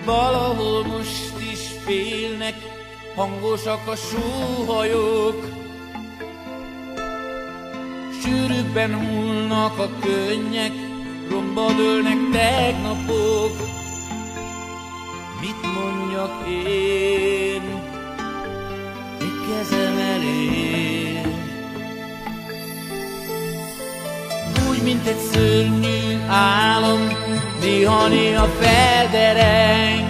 Valahol most is félnek, hangosak a sóhajok. Sűrűbben hullnak a könnyek, romba dőlnek tegnapok. Mit mondjak én, mi kezem elér? Úgy, mint egy szörnyű álom, néha-néha feldereng,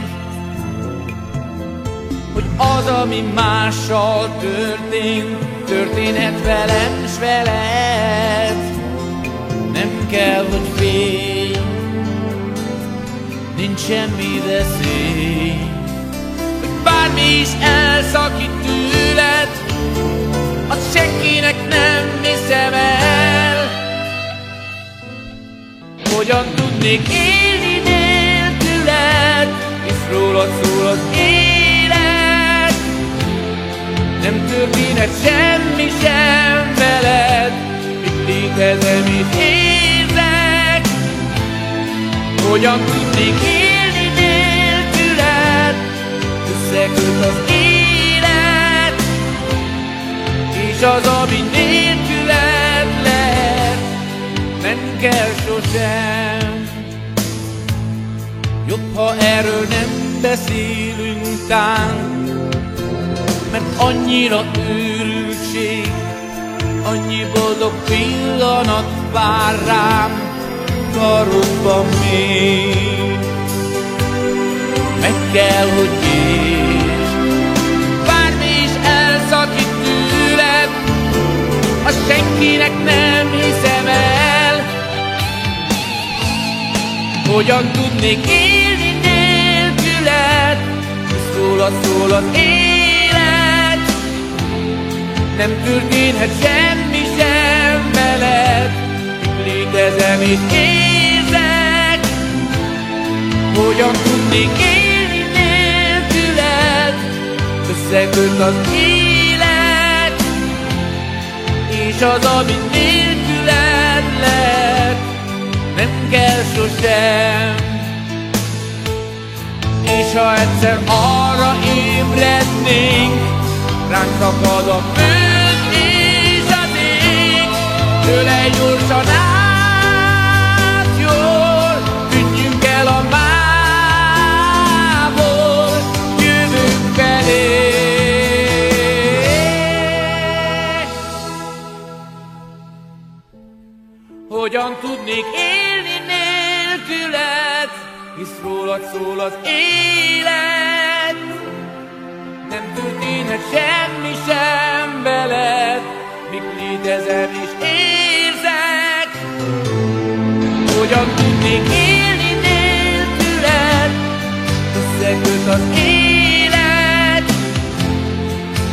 hogy az, ami mással történt, történhet velem s veled. Nem kell, hogy félj, nincs semmi veszély, hogy bármi is elszakít tőled, azt senkinek nem hiszem el. Hogyan tudnék élni nélküled, hisz rólad szól az élet. Nem történhet semmi sem veled, míg létezem és érzek. Hogyan tudnék élni nélküled, összeköt az élet, és az, ami nélküled lehet, nem kell sosem. Jobb, ha erről nem beszélünk tán, mert annyira őrültség, annyi boldog pillanat vár rám karodban még. Meg kell, hogy értsd, bármi is elszakít tőled, azt senkinek nem hiszem el. Hogyan tudnék élni nélküled, hisz rólad szól az élet. Nem történhet semmi sem veled, míg létezem és érzek. Hogyan tudnék élni nélküled, összeköt az élet, és az, ami nélküled lehet, nem kell sosem. És ha egyszer arra ébrednénk, ránk szakad a föld és az ég, tőle gyorsan átjól, tűnjünk el a mából, jövünk felé. Hogyan tudnék élni nélküled, hisz rólad szól az élet. Nem történhet semmi sem veled, míg létezem és érzek. Hogyan tudnék élni nélküled, összeköt az élet,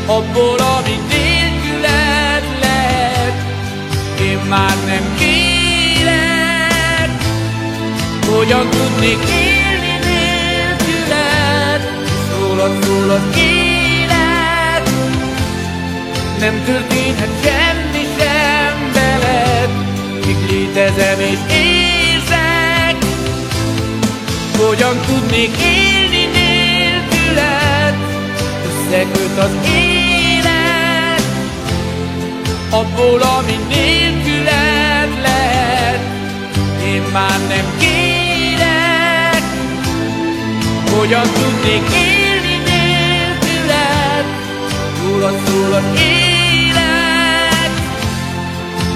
abból, ami nélküled lehet, én már nem kérek. Hogyan tudnék élni nélküled, rólad szól az élet. Nem történhet semmi sem veled, míg létezem és érzek. Hogyan tudnék élni nélküled, összeköt az élet, abból, ami nélküled lehet, én már nem kérek. Hogyan tudnék élni nélküled, rólad szól az élet.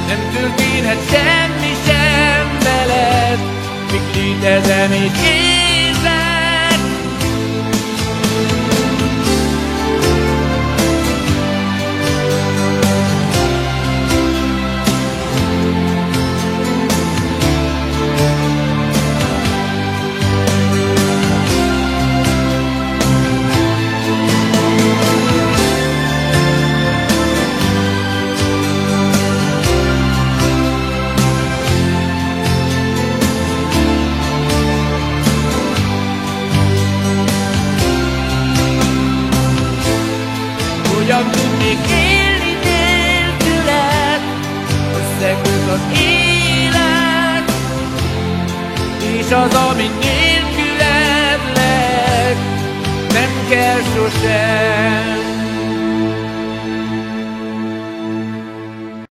Nem történhet semmi sem veled, míg létezem és érzek. Hogyan tudnék élni nélküled, összeköt az élet, és az, ami nélküled lehet, kell sosem.